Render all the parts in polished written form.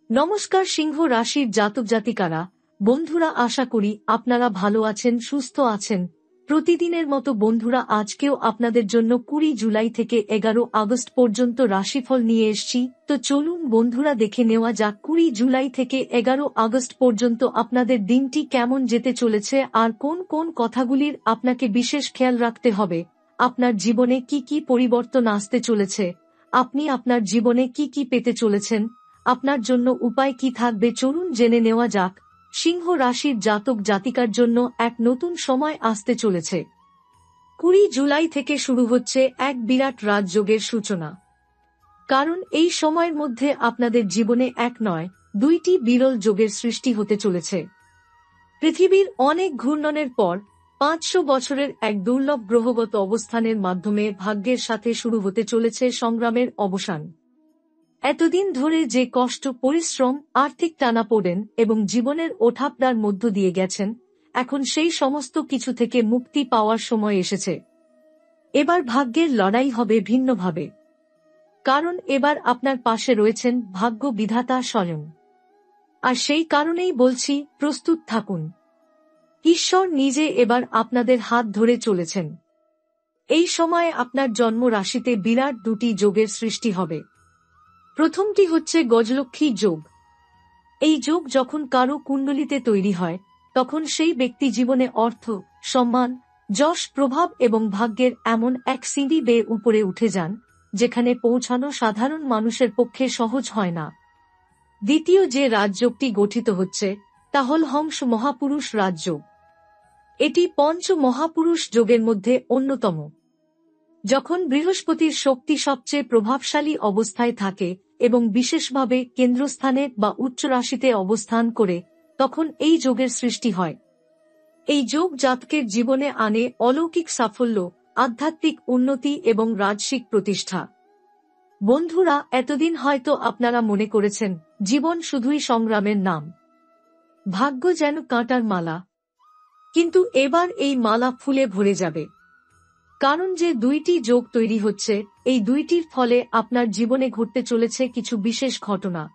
নমস্কার সিংহ রাশির জাতক জাতিকারা, বন্ধুরা, আশা করি আপনারা ভালো আছেন, সুস্থ আছেন। প্রতিদিনের মতো বন্ধুরা, আজকেও আপনাদের জন্য 20 জুলাই থেকে 11 আগস্ট পর্যন্ত রাশিফল নিয়ে এসেছি। তো চলুন বন্ধুরা, দেখে নেওয়া যাক 20 জুলাই থেকে 11 আগস্ট পর্যন্ত আপনাদের দিনটি কেমন যেতে চলেছে আর কোন কোন কথাগুলির আপনাকে বিশেষ খেয়াল রাখতে হবে। আপনার জীবনে কি কি পরিবর্তন আসতে চলেছে, আপনি আপনার জীবনে কি কি পেতে চলেছেন, আপনার জন্য উপায় কি থাকবে, চলুন জেনে নেওয়া যাক। সিংহ রাশির জাতক জাতিকার জন্য এক নতুন সময় আসতে চলেছে। 20 জুলাই থেকে শুরু হচ্ছে এক বিরাট রাজযোগের সূচনা। কারণ এই সময়ের মধ্যে আপনাদের জীবনে এক নয়, দুইটি বিরল যোগের সৃষ্টি হতে চলেছে। পৃথিবীর অনেক ঘূর্ণনের পর 500 বছরের এক দুর্লভ গ্রহগত অবস্থানের মাধ্যমে ভাগ্যের সাথে শুরু হতে চলেছে সংগ্রামের অবসান। এতদিন ধরে যে কষ্ট, পরিশ্রম, আর্থিক টানাপোড়েন এবং জীবনের ওঠাপড়ার মধ্য দিয়ে গেছেন, এখন সেই সমস্ত কিছু থেকে মুক্তি পাওয়ার সময় এসেছে। এবার ভাগ্যের লড়াই হবে ভিন্নভাবে। কারণ এবার আপনার পাশে রয়েছেন ভাগ্য বিধাতা স্বয়ং। আর সেই কারণেই বলছি, প্রস্তুত থাকুন। ঈশ্বর নিজে এবার আপনাদের হাত ধরে চলেছেন। এই সময় আপনার জন্ম রাশিতে বিরাট দুটি যোগের সৃষ্টি হবে। প্রথমটি হচ্ছে গজলক্ষ্মী যোগ। এই যোগ যখন কারো কুণ্ডলিতে তৈরি হয়, তখন সেই ব্যক্তি জীবনে অর্থ, সম্মান, যশ, প্রভাব এবং ভাগ্যের এমন এক সিঁড়ি বেয়ে উপরে উঠে যান, যেখানে পৌঁছানো সাধারণ মানুষের পক্ষে সহজ হয় না। দ্বিতীয় যে রাজযোগটি গঠিত হচ্ছে, তা হল হংস মহাপুরুষ রাজযোগ। এটি পঞ্চ মহাপুরুষ যোগের মধ্যে অন্যতম। যখন বৃহস্পতির শক্তি সবচেয়ে প্রভাবশালী অবস্থায় থাকে এবং বিশেষভাবে কেন্দ্রস্থানে বা উচ্চ রাশিতে অবস্থান করে, তখন এই যোগের সৃষ্টি হয়। এই যোগ জাতকের জীবনে আনে অলৌকিক সাফল্য, আধ্যাত্মিক উন্নতি এবং রাজসিক প্রতিষ্ঠা। বন্ধুরা, এতদিন হয়তো আপনারা মনে করেছেন জীবন শুধুই সংগ্রামের নাম, ভাগ্য যেন কাঁটার মালা। কিন্তু এবার এই মালা ফুলে ভরে যাবে। কারণ যে দুইটি যোগ তৈরি হচ্ছে, এই দুইটির ফলে আপনার জীবনে ঘটতে চলেছে কিছু বিশেষ ঘটনা।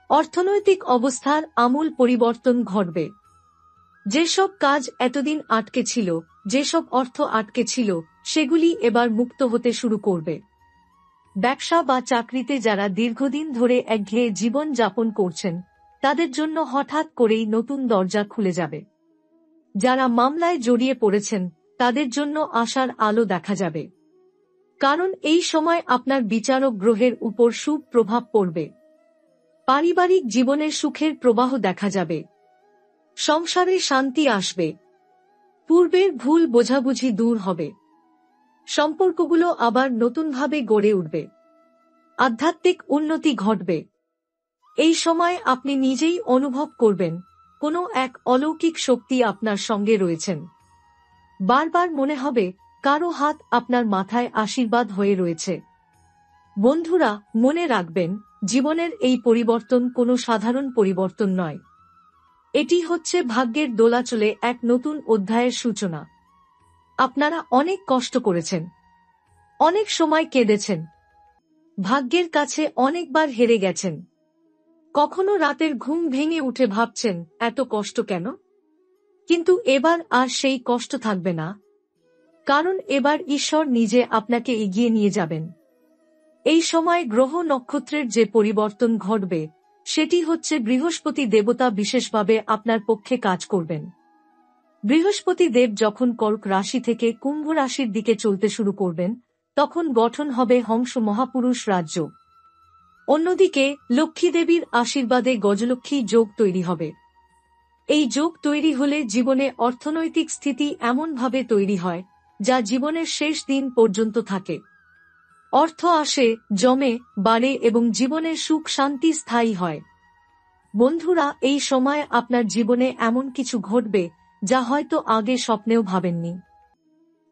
অর্থনৈতিক অবস্থার আমূল পরিবর্তন ঘটবে। যেসব কাজ এতদিন আটকে ছিল, যেসব অর্থ আটকে ছিল, সেগুলি এবার মুক্ত হতে শুরু করবে। ব্যবসা বা চাকরিতে যারা দীর্ঘদিন ধরে একঘেয়ে জীবন যাপন করছেন, তাদের জন্য হঠাৎ করেই নতুন দরজা খুলে যাবে। যারা মামলায় জড়িয়ে পড়েছেন, তাদের জন্য আশার আলো দেখা যাবে। কারণ এই সময় আপনার বিচারক গ্রহের উপর শুভ প্রভাব পড়বে। পারিবারিক জীবনের সুখের প্রবাহ দেখা যাবে। সংসারে শান্তি আসবে। পূর্বের ভুল বোঝাবুঝি দূর হবে। সম্পর্কগুলো আবার নতুনভাবে গড়ে উঠবে। আধ্যাত্মিক উন্নতি ঘটবে। এই সময় আপনি নিজেই অনুভব করবেন কোনো এক অলৌকিক শক্তি আপনার সঙ্গে রয়েছেন। বারবার মনে হবে কারো হাত আপনার মাথায় আশীর্বাদ হয়ে রয়েছে। বন্ধুরা, মনে রাখবেন, জীবনের এই পরিবর্তন কোনো সাধারণ পরিবর্তন নয়। এটি হচ্ছে ভাগ্যের দোলাচলে এক নতুন অধ্যায়ের সূচনা। আপনারা অনেক কষ্ট করেছেন, অনেক সময় কেঁদেছেন, ভাগ্যের কাছে অনেকবার হেরে গেছেন। কখনো রাতের ঘুম ভেঙে উঠে ভাবছেন, এত কষ্ট কেন? কিন্তু এবার আর সেই কষ্ট থাকবে না। কারণ এবার ঈশ্বর নিজে আপনাকে এগিয়ে নিয়ে যাবেন। এই সময় গ্রহ নক্ষত্রের যে পরিবর্তন ঘটবে, সেটি হচ্ছে বৃহস্পতি দেবতা বিশেষভাবে আপনার পক্ষে কাজ করবেন। বৃহস্পতি দেব যখন কর্ক রাশি থেকে কুম্ভ রাশির দিকে চলতে শুরু করবেন, তখন গঠন হবে হংস মহাপুরুষ রাজযোগ। অন্যদিকে লক্ষ্মী দেবীর আশীর্বাদে গজলক্ষ্মী যোগ তৈরি হবে। এই যোগ তৈরি হলে জীবনে অর্থনৈতিক স্থিতি এমনভাবে তৈরি হয়, যা জীবনের শেষ দিন পর্যন্ত থাকে। অর্থ আসে, জমে, বাড়ে এবং জীবনের সুখ শান্তি স্থায়ী হয়। বন্ধুরা, এই সময় আপনার জীবনে এমন কিছু ঘটবে যা হয়তো আগে স্বপ্নেও ভাবেননি।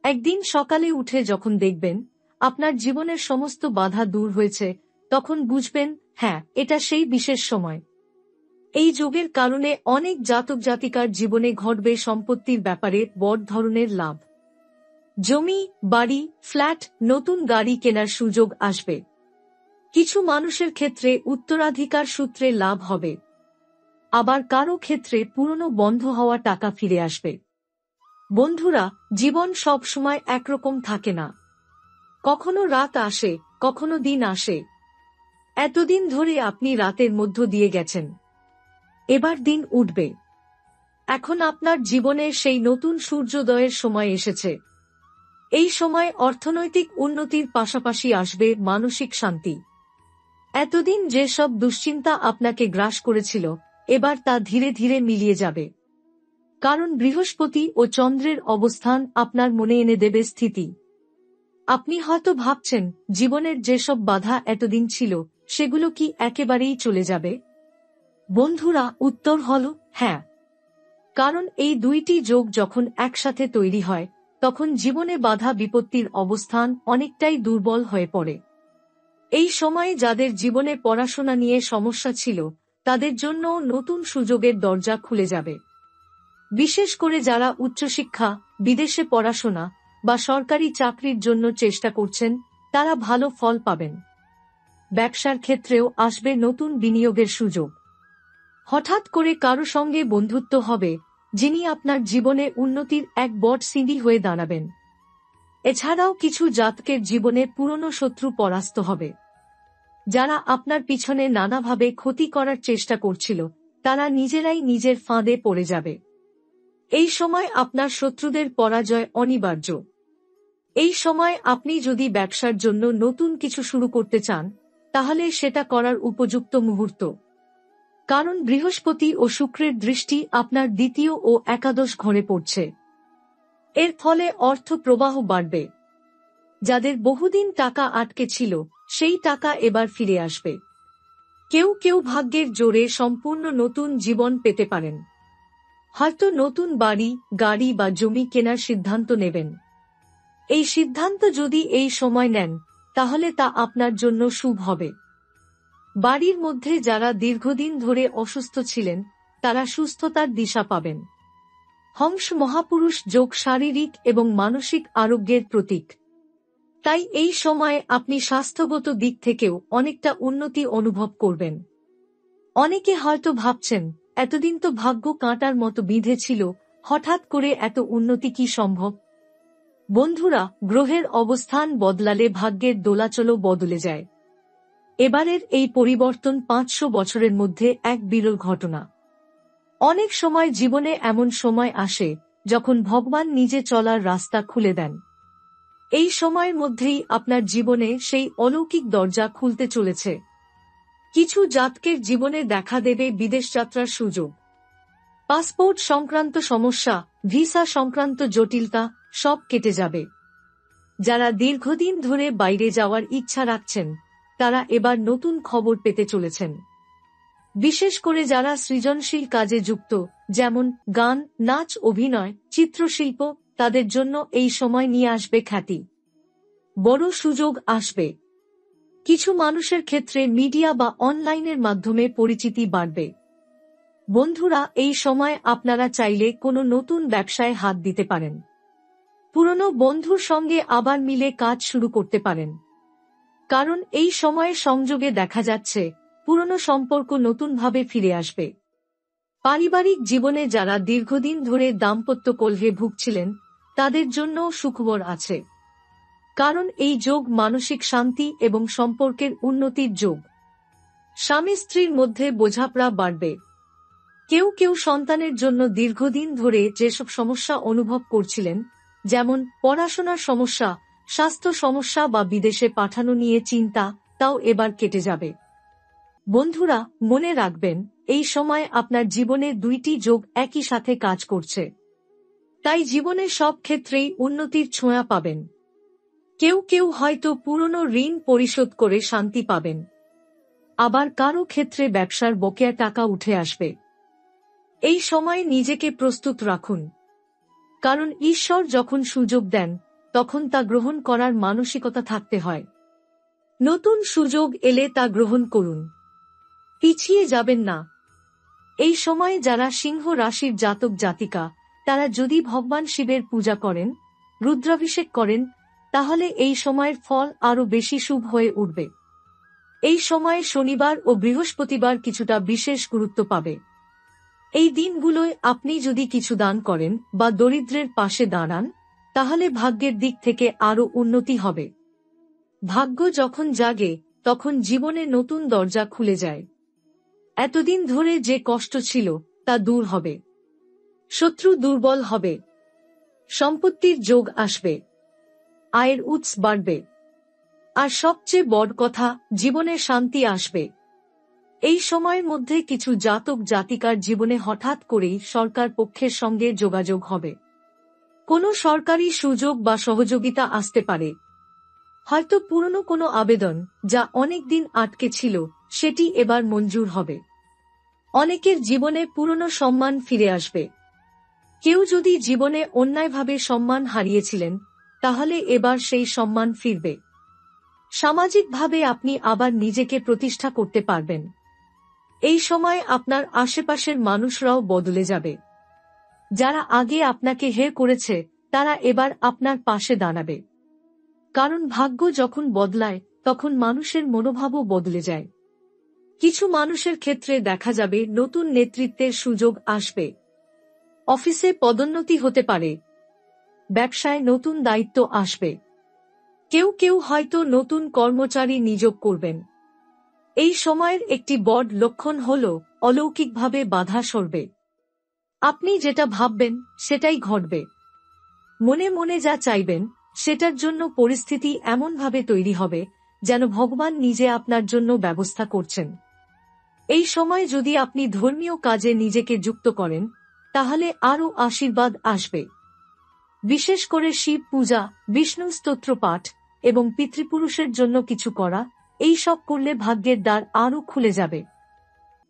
একদিন সকালে উঠে যখন দেখবেন আপনার জীবনের সমস্ত বাধা দূর হয়েছে, তখন বুঝবেন, হ্যাঁ, এটা সেই বিশেষ সময়। এই যোগের কারণে অনেক জাতক জাতিকার জীবনে ঘটবে সম্পত্তির ব্যাপারে বড় ধরনের লাভ। জমি, বাড়ি, ফ্ল্যাট, নতুন গাড়ি কেনার সুযোগ আসবে। কিছু মানুষের ক্ষেত্রে উত্তরাধিকার সূত্রে লাভ হবে, আবার কারো ক্ষেত্রে পুরনো বন্ধ হওয়া টাকা ফিরে আসবে। বন্ধুরা, জীবন সব সময় একরকম থাকে না। কখনো রাত আসে, কখনো দিন আসে। এতদিন ধরে আপনি রাতের মধ্য দিয়ে গেছেন, এবার দিন উঠবে। এখন আপনার জীবনে সেই নতুন সূর্যোদয়ের সময় এসেছে। এই সময় অর্থনৈতিক উন্নতির পাশাপাশি আসবে মানসিক শান্তি। এতদিন যেসব দুশ্চিন্তা আপনাকে গ্রাস করেছিল, এবার তা ধীরে ধীরে মিলিয়ে যাবে। কারণ বৃহস্পতি ও চন্দ্রের অবস্থান আপনার মনে এনে দেবে স্থিতি। আপনি হয়তো ভাবছেন, জীবনের যেসব বাধা এতদিন ছিল সেগুলো কি একেবারেই চলে যাবে? বন্ধুরা, উত্তর হল হ্যাঁ। কারণ এই দুইটি যোগ যখন একসাথে তৈরি হয়, তখন জীবনে বাধা বিপত্তির অবস্থান অনেকটাই দুর্বল হয়ে পড়ে। এই সময়ে যাদের জীবনে পড়াশোনা নিয়ে সমস্যা ছিল, তাদের জন্য নতুন সুযোগের দরজা খুলে যাবে। বিশেষ করে যারা উচ্চশিক্ষা, বিদেশে পড়াশোনা বা সরকারি চাকরির জন্য চেষ্টা করছেন, তারা ভালো ফল পাবেন। ব্যবসার ক্ষেত্রেও আসবে নতুন বিনিয়োগের সুযোগ। হঠাৎ করে কারো সঙ্গে বন্ধুত্ব হবে, যিনি আপনার জীবনে উন্নতির এক বড় সিঁড়ি হয়ে দাঁড়াবেন। এছাড়াও কিছু জাতকের জীবনে পুরনো শত্রু পরাস্ত হবে। যারা আপনার পিছনে নানাভাবে ক্ষতি করার চেষ্টা করছিল, তারা নিজেরাই নিজের ফাঁদে পড়ে যাবে। এই সময় আপনার শত্রুদের পরাজয় অনিবার্য। এই সময় আপনি যদি ব্যবসার জন্য নতুন কিছু শুরু করতে চান, তাহলে সেটা করার উপযুক্ত মুহূর্ত। কারণ বৃহস্পতি ও শুক্রের দৃষ্টি আপনার দ্বিতীয় ও একাদশ ঘরে পড়ছে। এর ফলে অর্থ প্রবাহ বাড়বে। যাদের বহুদিন টাকা আটকে ছিল, সেই টাকা এবার ফিরে আসবে। কেউ কেউ ভাগ্যের জোরে সম্পূর্ণ নতুন জীবন পেতে পারেন। হয়তো নতুন বাড়ি, গাড়ি বা জমি কেনার সিদ্ধান্ত নেবেন। এই সিদ্ধান্ত যদি এই সময় নেন, তাহলে তা আপনার জন্য শুভ হবে। বাড়ির মধ্যে যারা দীর্ঘদিন ধরে অসুস্থ ছিলেন, তারা সুস্থতার দিশা পাবেন। হংস মহাপুরুষ যোগ শারীরিক এবং মানসিক আরোগ্যের প্রতীক। তাই এই সময়ে আপনি স্বাস্থ্যগত দিক থেকেও অনেকটা উন্নতি অনুভব করবেন। অনেকে হয়তো ভাবছেন, এতদিন তো ভাগ্য কাঁটার মতো বিঁধে ছিল, হঠাৎ করে এত উন্নতি কি সম্ভব? বন্ধুরা, গ্রহের অবস্থান বদলালে ভাগ্যের দোলাচলও বদলে যায়। এবারের এই পরিবর্তন 500 বছরের মধ্যে এক বিরল ঘটনা। অনেক সময় জীবনে এমন সময় আসে, যখন ভগবান নিজে চলার রাস্তা খুলে দেন। এই সময়ের মধ্যেই আপনার জীবনে সেই অলৌকিক দরজা খুলতে চলেছে। কিছু জাতকের জীবনে দেখা দেবে বিদেশ যাত্রার সুযোগ। পাসপোর্ট সংক্রান্ত সমস্যা, ভিসা সংক্রান্ত জটিলতা সব কেটে যাবে। যারা দীর্ঘদিন ধরে বাইরে যাওয়ার ইচ্ছা রাখছেন, তারা এবার নতুন খবর পেতে চলেছেন। বিশেষ করে যারা সৃজনশীল কাজে যুক্ত, যেমন গান, নাচ, অভিনয়, চিত্রশিল্প, তাদের জন্য এই সময় নিয়ে আসবে খ্যাতি। বড় সুযোগ আসবে। কিছু মানুষের ক্ষেত্রে মিডিয়া বা অনলাইনের মাধ্যমে পরিচিতি বাড়বে। বন্ধুরা, এই সময় আপনারা চাইলে কোনো নতুন ব্যবসায় হাত দিতে পারেন। পুরনো বন্ধুর সঙ্গে আবার মিলে কাজ শুরু করতে পারেন। কারণ এই সময়ে সংযোগে দেখা যাচ্ছে, পুরনো সম্পর্ক নতুনভাবে ফিরে আসবে। পারিবারিক জীবনে যারা দীর্ঘদিন ধরে দাম্পত্য কলহে ভুগছিলেন, তাদের জন্য সুখবর আছে। কারণ এই যোগ মানসিক শান্তি এবং সম্পর্কের উন্নতির যোগ। স্বামী স্ত্রীর মধ্যে বোঝাপড়া বাড়বে। কেউ কেউ সন্তানের জন্য দীর্ঘদিন ধরে যেসব সমস্যা অনুভব করছিলেন, যেমন পড়াশোনার সমস্যা, স্বাস্থ্য সমস্যা বা বিদেশে পাঠানো নিয়ে চিন্তা, তাও এবার কেটে যাবে। বন্ধুরা, মনে রাখবেন, এই সময় আপনার জীবনে দুইটি যোগ একই সাথে কাজ করছে। তাই জীবনের সব ক্ষেত্রেই উন্নতির ছোঁয়া পাবেন। কেউ কেউ হয়তো পুরনো ঋণ পরিশোধ করে শান্তি পাবেন। আবার কারো ক্ষেত্রে ব্যবসার বকেয়া টাকা উঠে আসবে। এই সময় নিজেকে প্রস্তুত রাখুন। কারণ ঈশ্বর যখন সুযোগ দেন, তখন তা গ্রহণ করার মানসিকতা থাকতে হয়। নতুন সুযোগ এলে তা গ্রহণ করুন। পিছিয়ে যাবেন না। এই সময়ে যারা সিংহ রাশির জাতক জাতিকা, তারা যদি ভগবান শিবের পূজা করেন, রুদ্রাভিষেক করেন, তাহলে এই সময়ের ফল আরো বেশি শুভ হয়ে উঠবে। এই সময়ে শনিবার ও বৃহস্পতিবার কিছুটা বিশেষ গুরুত্ব পাবে। এই দিনগুলোয় আপনি যদি কিছু দান করেন বা দরিদ্রের পাশে দাঁড়ান, তাহলে ভাগ্যের দিক থেকে আরও উন্নতি হবে। ভাগ্য যখন জাগে তখন জীবনে নতুন দরজা খুলে যায়। এতদিন ধরে যে কষ্ট ছিল তা দূর হবে। শত্রু দুর্বল হবে। সম্পত্তির যোগ আসবে। আয়ের উৎস বাড়বে। আর সবচেয়ে বড় কথা, জীবনে শান্তি আসবে। এই সময়ের মধ্যে কিছু জাতক জাতিকার জীবনে হঠাৎ করেই সরকার পক্ষের সঙ্গে যোগাযোগ হবে। কোনো সরকারি সুযোগ বা সহযোগিতা আসতে পারে। হয়তো পুরনো কোনো আবেদন যা অনেক দিন আটকে ছিল সেটি এবার মঞ্জুর হবে। অনেকের জীবনে পুরনো সম্মান ফিরে আসবে। কেউ যদি জীবনে অন্যায়ভাবে সম্মান হারিয়েছিলেন, তাহলে এবার সেই সম্মান ফিরবে। সামাজিকভাবে আপনি আবার নিজেকে প্রতিষ্ঠা করতে পারবেন। এই সময় আপনার আশেপাশের মানুষরাও বদলে যাবে। যারা আগে আপনাকে হেয় করেছে তারা এবার আপনার পাশে দাঁড়াবে। কারণ ভাগ্য যখন বদলায় তখন মানুষের মনোভাবও বদলে যায়। কিছু মানুষের ক্ষেত্রে দেখা যাবে নতুন নেতৃত্বের সুযোগ আসবে। অফিসে পদোন্নতি হতে পারে। ব্যবসায় নতুন দায়িত্ব আসবে। কেউ কেউ হয়তো নতুন কর্মচারী নিয়োগ করবেন। এই সময়ের একটি বড় লক্ষণ হল অলৌকিকভাবে বাধা সরবে। আপনি যেটা ভাববেন সেটাই ঘটবে। মনে মনে যা চাইবেন সেটার জন্য পরিস্থিতি এমনভাবে তৈরি হবে যেন ভগবান নিজে আপনার জন্য ব্যবস্থা করছেন। এই সময় যদি আপনি ধর্মীয় কাজে নিজেকে যুক্ত করেন, তাহলে আরও আশীর্বাদ আসবে। বিশেষ করে শিব পূজা, বিষ্ণু স্তোত্র পাঠ এবং পিতৃপুরুষের জন্য কিছু করা, এই সব করলে ভাগ্যের দ্বার আরও খুলে যাবে।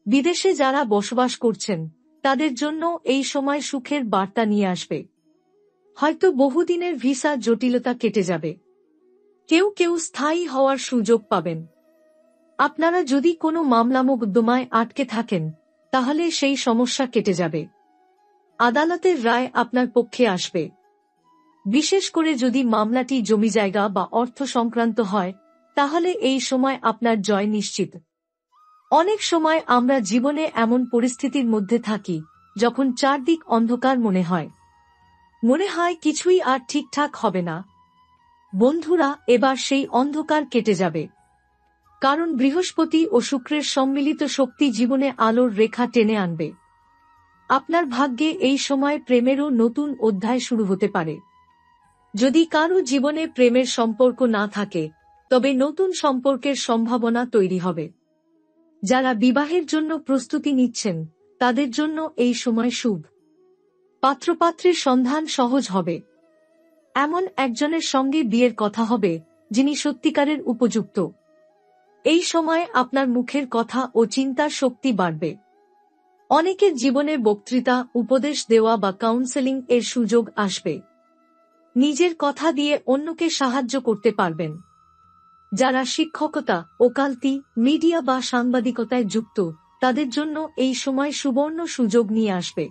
বিদেশে যারা বসবাস করছেন তাদের জন্য এই সময় সুখের বার্তা নিয়ে আসবে। হয়তো বহুদিনের ভিসা জটিলতা কেটে যাবে। কেউ কেউ স্থায়ী হওয়ার সুযোগ পাবেন। আপনারা যদি কোনো মামলা মোকদ্দমায় আটকে থাকেন, তাহলে সেই সমস্যা কেটে যাবে। আদালতের রায় আপনার পক্ষে আসবে। বিশেষ করে যদি মামলাটি জমি জায়গা বা অর্থ সংক্রান্ত হয়, তাহলে এই সময় আপনার জয় নিশ্চিত। অনেক সময় আমরা জীবনে এমন পরিস্থিতির মধ্যে থাকি যখন চারদিক অন্ধকার মনে হয় কিছুই আর ঠিকঠাক হবে না। বন্ধুরা, এবার সেই অন্ধকার কেটে যাবে। কারণ বৃহস্পতি ও শুক্রের সম্মিলিত শক্তি জীবনে আলোর রেখা টেনে আনবে। আপনার ভাগ্যে এই সময় প্রেমেরও নতুন অধ্যায় শুরু হতে পারে। যদি কারো জীবনে প্রেমের সম্পর্ক না থাকে, তবে নতুন সম্পর্কের সম্ভাবনা তৈরি হবে। যারা বিবাহের জন্য প্রস্তুতি নিচ্ছেন তাদের জন্য এই সময় শুভ। পাত্রপাত্রের সন্ধান সহজ হবে। এমন একজনের সঙ্গে বিয়ের কথা হবে যিনি সত্যিকারের উপযুক্ত। এই সময় আপনার মুখের কথা ও চিন্তার শক্তি বাড়বে। অনেকের জীবনে বক্তৃতা, উপদেশ দেওয়া বা কাউন্সেলিং এর সুযোগ আসবে। নিজের কথা দিয়ে অন্যকে সাহায্য করতে পারবেন। যারা শিক্ষকতা, ওকালতি, মিডিয়া বা সাংবাদিকতায় যুক্ত তাদের জন্য এই সময় সুবর্ণ সুযোগ নিয়ে আসবে।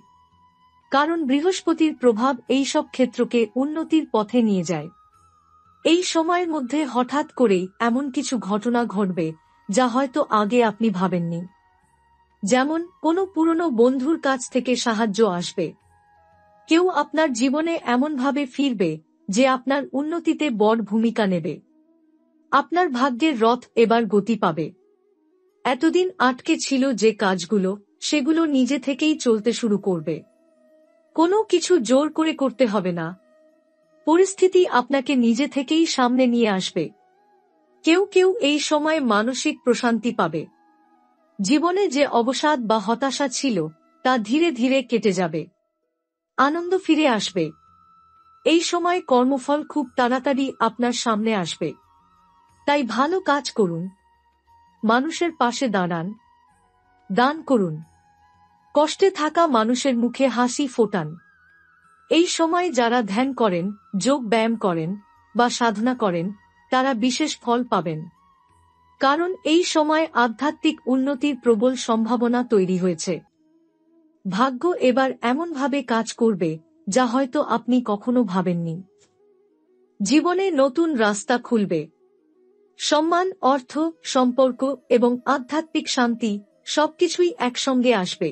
কারণ বৃহস্পতির প্রভাব এই সব ক্ষেত্রকে উন্নতির পথে নিয়ে যায়। এই সময়ের মধ্যে হঠাৎ করেই এমন কিছু ঘটনা ঘটবে যা হয়তো আগে আপনি ভাবেননি। যেমন কোনো পুরনো বন্ধুর কাছ থেকে সাহায্য আসবে। কেউ আপনার জীবনে এমনভাবে ফিরবে যে আপনার উন্নতিতে বড় ভূমিকা নেবে। আপনার ভাগ্যের রথ এবার গতি পাবে। এতদিন আটকে ছিল যে কাজগুলো, সেগুলো নিজে থেকেই চলতে শুরু করবে। কোনো কিছু জোর করে করতে হবে না। পরিস্থিতি আপনাকে নিজে থেকেই সামনে নিয়ে আসবে। কেউ কেউ এই সময় মানসিক প্রশান্তি পাবে। জীবনে যে অবসাদ বা হতাশা ছিল তা ধীরে ধীরে কেটে যাবে। আনন্দ ফিরে আসবে। এই সময় কর্মফল খুব তাড়াতাড়ি আপনার সামনে আসবে। তাই ভালো কাজ করুন। মানুষের পাশে দাঁড়ান। দান করুন। কষ্টে থাকা মানুষের মুখে হাসি ফোটান। এই সময় যারা ধ্যান করেন, যোগ ব্যায়াম করেন বা সাধনা করেন তারা বিশেষ ফল পাবেন। কারণ এই সময় আধ্যাত্মিক উন্নতির প্রবল সম্ভাবনা তৈরি হয়েছে। ভাগ্য এবার এমনভাবে কাজ করবে যা হয়তো আপনি কখনো ভাবেননি। জীবনে নতুন রাস্তা খুলবে। সম্মান, অর্থ, সম্পর্ক এবং আধ্যাত্মিক শান্তি সবকিছুই একসঙ্গে আসবে।